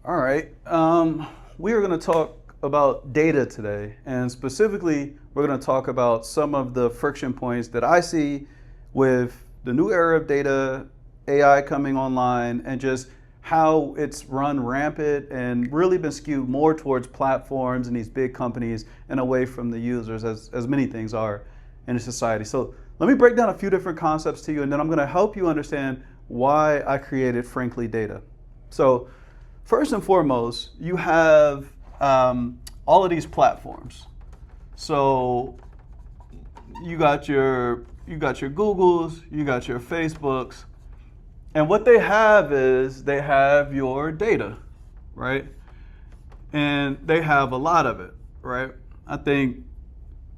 All right. We are going to talk about data today, and specifically, we're going to talk about some of the friction points that I see with the new era of data, AI coming online, and just how it's run rampant and really been skewed more towards platforms and these big companies and away from the users, as many things are in society. So let me break down a few different concepts to you, and then I'm going to help you understand why I created FranklyData. So first and foremost, you have all of these platforms. So you got your Googles, you got your Facebooks, and what they have is they have your data, right? And they have a lot of it, right? I think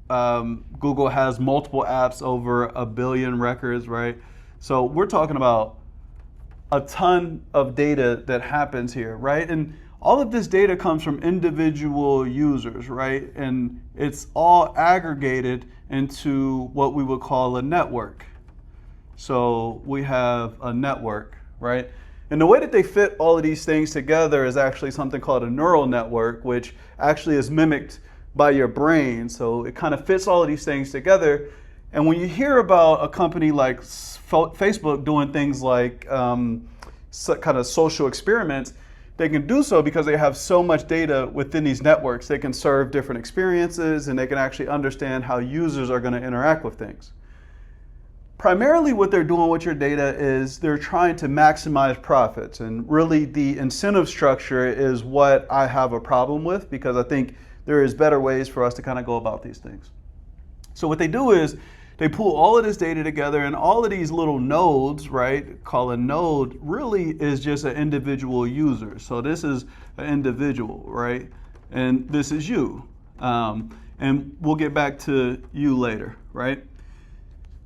Google has multiple apps, over 1 billion records, right? So we're talking about a ton of data that happens here, right? And all of this data comes from individual users, right? And it's all aggregated into what we would call a network. So we have a network, right? And the way that they fit all of these things together is actually something called a neural network, which actually is mimicked by your brain. So it kind of fits all of these things together. And when you hear about a company like Facebook doing things like kind of social experiments, they can do so because they have so much data within these networks. They can serve different experiences, and they can actually understand how users are going to interact with things. Primarily what they're doing with your data is they're trying to maximize profits, and really the incentive structure is what I have a problem with, because I think there is better ways for us to kind of go about these things. So what they do is they pull all of this data together, and all of these little nodes, right, call a node, really is just an individual user. So this is an individual, right? And this is you. And we'll get back to you later, right?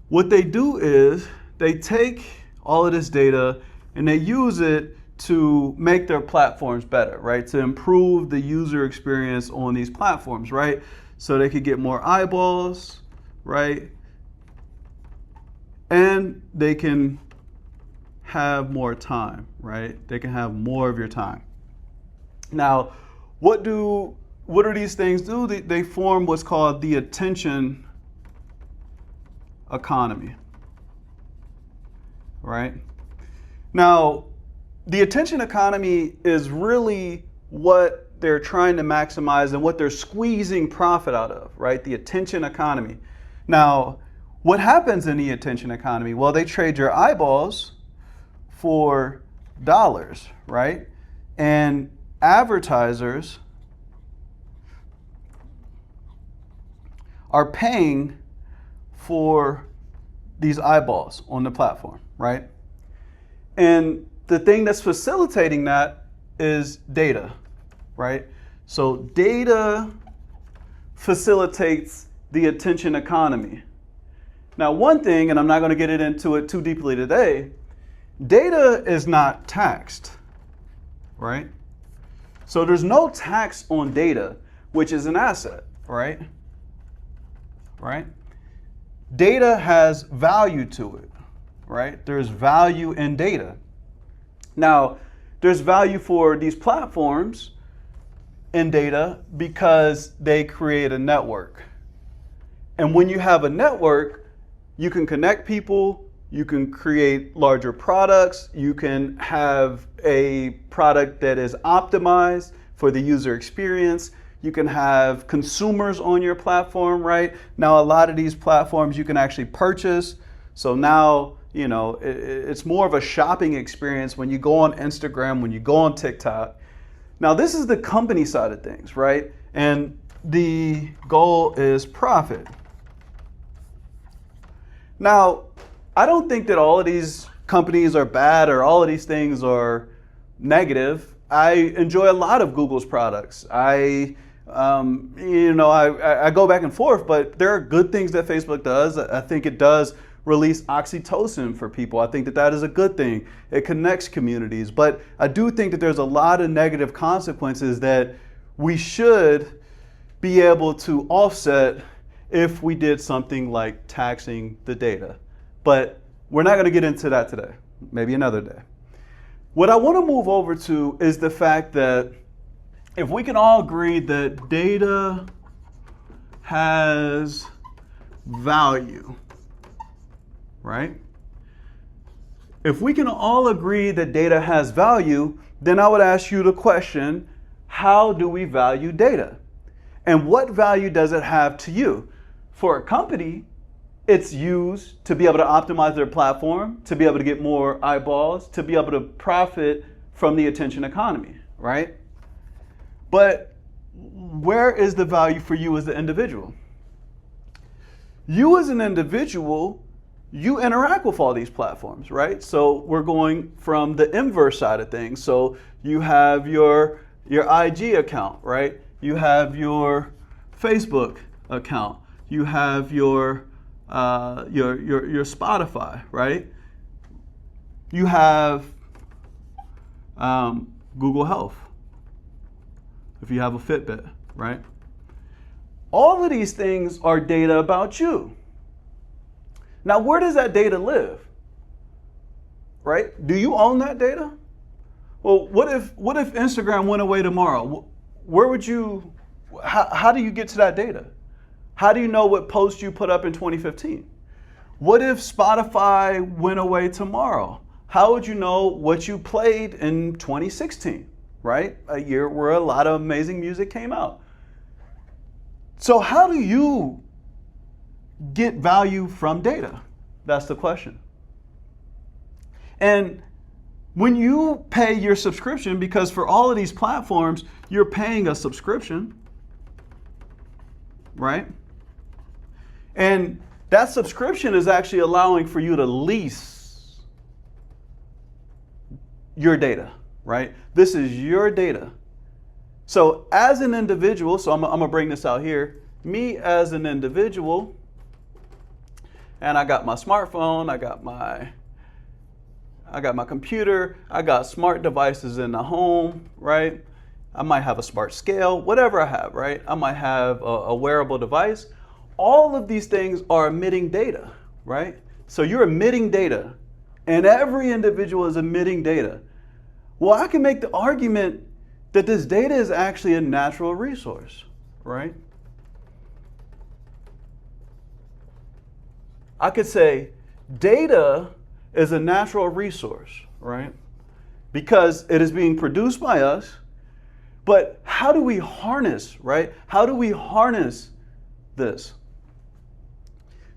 What they do is they take all of this data and they use it to make their platforms better, right? To improve the user experience on these platforms, right? So they could get more eyeballs, right? And they can have more time, right? They can have more of your time. Now, what do these things do? They form what's called the attention economy, right? Now, the attention economy is really what they're trying to maximize and what they're squeezing profit out of, right? The attention economy. Now, what happens in the attention economy? Well, they trade your eyeballs for dollars, right? And advertisers are paying for these eyeballs on the platform, right? And the thing that's facilitating that is data, right? So data facilitates the attention economy. Now, one thing, and I'm not going to get into it too deeply today, data is not taxed, right? So there's no tax on data, which is an asset, right? Right? Data has value to it, right? There's value in data. Now, there's value for these platforms in data because they create a network. And when you have a network, you can connect people, you can create larger products, you can have a product that is optimized for the user experience. You can have consumers on your platform, right? Now, a lot of these platforms you can actually purchase. So now, you know, it's more of a shopping experience when you go on Instagram, when you go on TikTok. Now, this is the company side of things, right? And the goal is profit. Now, I don't think that all of these companies are bad or all of these things are negative. I enjoy a lot of Google's products. I go back and forth, but there are good things that Facebook does. I think it does release oxytocin for people. I think that that is a good thing. It connects communities. But I do think that there's a lot of negative consequences that we should be able to offset if we did something like taxing the data. But we're not going to get into that today. Maybe another day. What I want to move over to is the fact that if we can all agree that data has value, right? If we can all agree that data has value, then I would ask you the question, how do we value data? And what value does it have to you? For a company, it's used to be able to optimize their platform, to be able to get more eyeballs, to be able to profit from the attention economy, right? But where is the value for you as the individual? You as an individual, you interact with all these platforms, right? So we're going from the inverse side of things. So you have your IG account, right? You have your Facebook account. You have your Spotify, right? You have Google Health, if you have a Fitbit, right? All of these things are data about you. Now, where does that data live? Right? Do you own that data? Well, what if Instagram went away tomorrow? Where would you, how do you get to that data? How do you know what post you put up in 2015? What if Spotify went away tomorrow? How would you know what you played in 2016, right? A year where a lot of amazing music came out. So how do you get value from data? That's the question. And when you pay your subscription, because for all of these platforms, you're paying a subscription, right? And that subscription is actually allowing for you to lease your data, right? This is your data. So as an individual, so I'm gonna bring this out here, me as an individual, and I got my smartphone, I got my computer, I got smart devices in the home, right? I might have a smart scale, whatever I have, right? I might have a wearable device. All of these things are emitting data, right? So you're emitting data, and every individual is emitting data. Well, I can make the argument that this data is actually a natural resource, right? I could say data is a natural resource, right? Because it is being produced by us, but how do we harness, right? How do we harness this?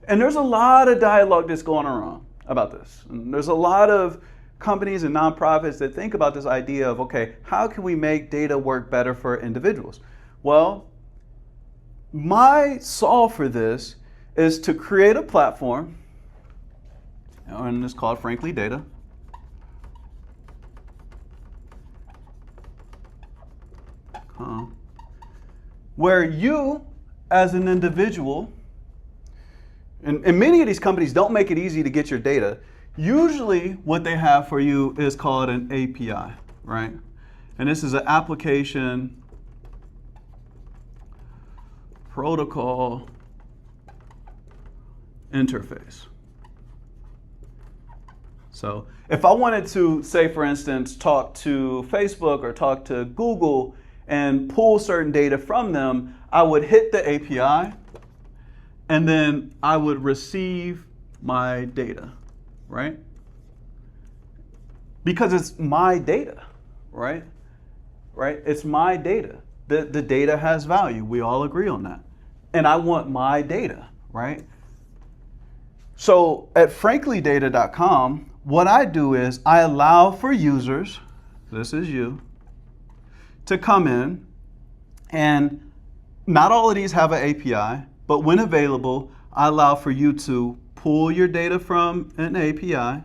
And there's a lot of dialogue that's going around about this. And there's a lot of companies and nonprofits that think about this idea of, okay, how can we make data work better for individuals? Well, my solve for this is to create a platform, and it's called FranklyData. Where you, as an individual, and many of these companies don't make it easy to get your data. Usually what they have for you is called an API, right? And this is an application protocol interface. So if I wanted to, say for instance, talk to Facebook or talk to Google and pull certain data from them, I would hit the API and then I would receive my data, right? Because it's my data, right? Right? It's my data. The data has value. We all agree on that. And I want my data, right? So at FranklyData.com, what I do is I allow for users, this is you, to come in, and not all of these have an API, but when available, I allow for you to pull your data from an API,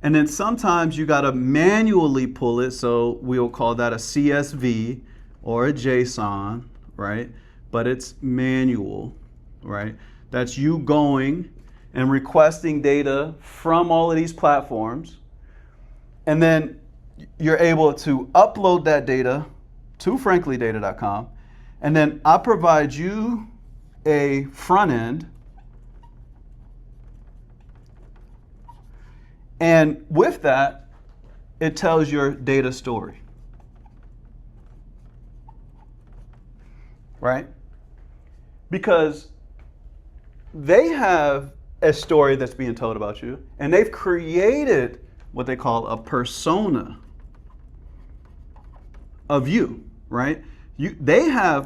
and then sometimes you gotta manually pull it, so we'll call that a CSV or a JSON, right? But it's manual, right? That's you going and requesting data from all of these platforms, and then you're able to upload that data to FranklyData.com, and then I provide you a front end, And with that, it tells your data story. Right? Because they have a story that's being told about you, and they've created what they call a persona of you, right?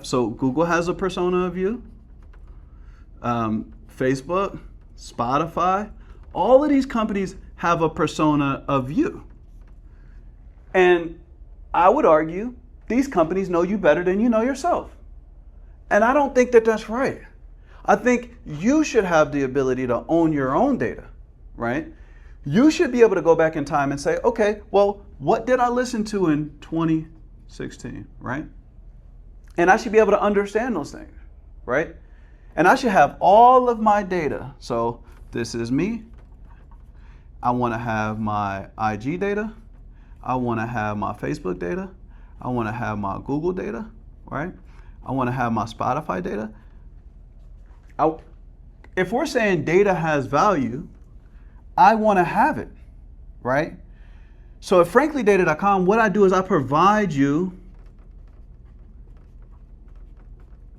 So Google has a persona of you, Facebook, Spotify, all of these companies have a persona of you. And I would argue these companies know you better than you know yourself. And I don't think that that's right. I think you should have the ability to own your own data, right? You should be able to go back in time and say, okay, well, what did I listen to in 2016, right? And I should be able to understand those things, right? And I should have all of my data. So this is me. I want to have my IG data. I want to have my Facebook data. I want to have my Google data, right? I want to have my Spotify data. If we're saying data has value, I want to have it, right? So at FranklyData.com, what I do is I provide you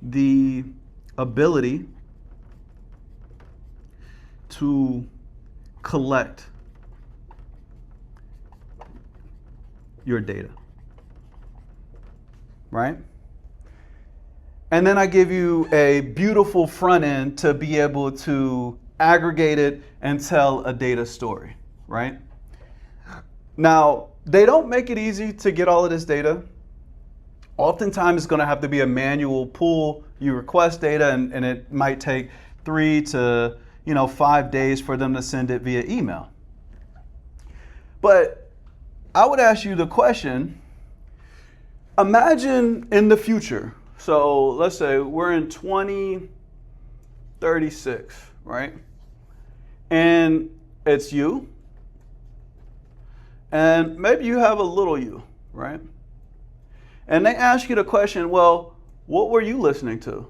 the ability to collect your data, right? And then I give you a beautiful front end to be able to aggregate it and tell a data story, right? Now, they don't make it easy to get all of this data. Oftentimes, it's going to have to be a manual pull. You request data, and it might take 3 to 5 days for them to send it via email. But I would ask you the question, imagine in the future. So let's say we're in 2036, right? And it's you. And maybe you have a little you, right? And they ask you the question, well, what were you listening to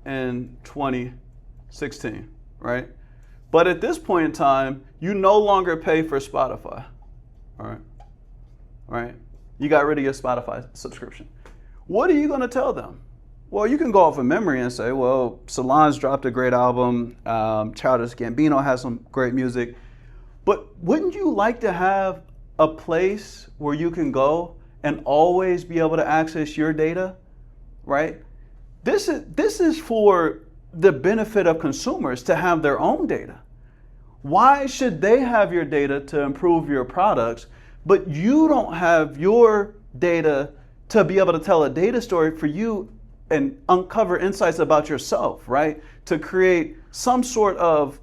in 2016, right? But at this point in time, you no longer pay for Spotify, all right? You got rid of your Spotify subscription. What are you going to tell them? Well, you can go off of memory and say, well, Solange dropped a great album. Childish Gambino has some great music. But wouldn't you like to have a place where you can go and always be able to access your data, right? This is for the benefit of consumers to have their own data. Why should they have your data to improve your products, but you don't have your data to be able to tell a data story for you and uncover insights about yourself, right? To create some sort of,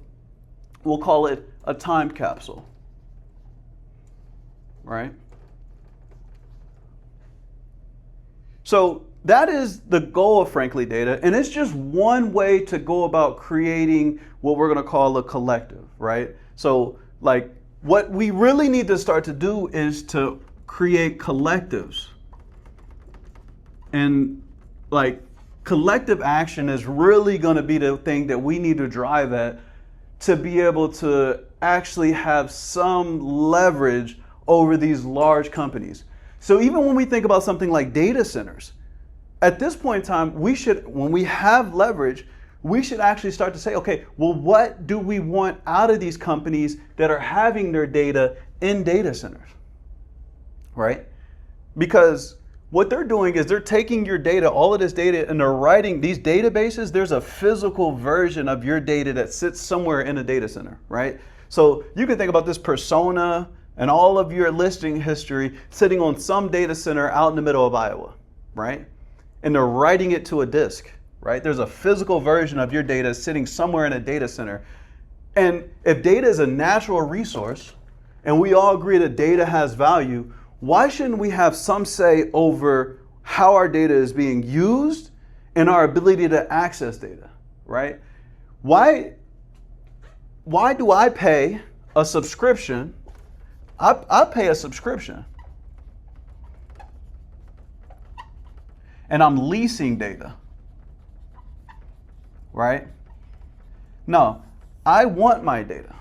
we'll call it a time capsule, right? So that is the goal of FranklyData, and it's just one way to go about creating what we're going to call a collective, right? So like what we really need to start to do is to create collectives. And like collective action is really going to be the thing that we need to drive at to be able to actually have some leverage over these large companies. So even when we think about something like data centers, at this point in time, when we have leverage, we should actually start to say, okay, well, what do we want out of these companies that are having their data in data centers, right? Because what they're doing is they're taking your data, all of this data, and they're writing these databases. There's a physical version of your data that sits somewhere in a data center, right? So you can think about this persona and all of your listing history sitting on some data center out in the middle of Iowa, right? And they're writing it to a disk, right? There's a physical version of your data sitting somewhere in a data center. And if data is a natural resource, and we all agree that data has value, why shouldn't we have some say over how our data is being used and our ability to access data, right? Why do I pay a subscription? I pay a subscription. And I'm leasing data, right? No, I want my data.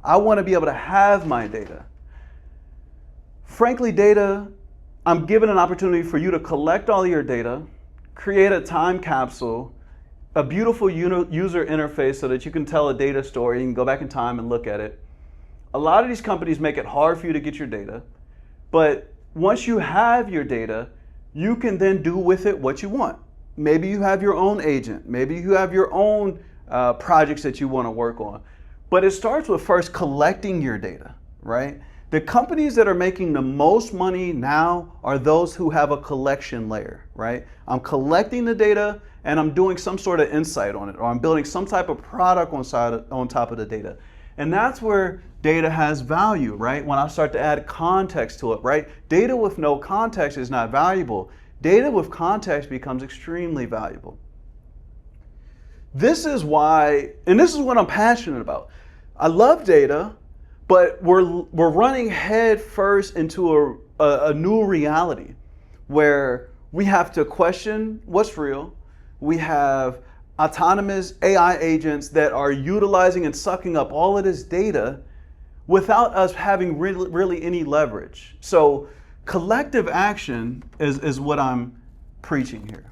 I want to be able to have my data. FranklyData, I'm given an opportunity for you to collect all your data, create a time capsule, a beautiful user interface so that you can tell a data story. You can go back in time and look at it. A lot of these companies make it hard for you to get your data, but once you have your data, you can then do with it what you want. Maybe you have your own agent. Maybe you have your own projects that you want to work on. But it starts with first collecting your data, right? The companies that are making the most money now are those who have a collection layer, right? I'm collecting the data and I'm doing some sort of insight on it, or I'm building some type of product on top of the data. And that's where data has value, right? When I start to add context to it, right? Data with no context is not valuable. Data with context becomes extremely valuable. This is why, and this is what I'm passionate about. I love data, but we're running head first into a new reality where we have to question what's real. We have autonomous AI agents that are utilizing and sucking up all of this data without us having really any leverage. So collective action is what I'm preaching here.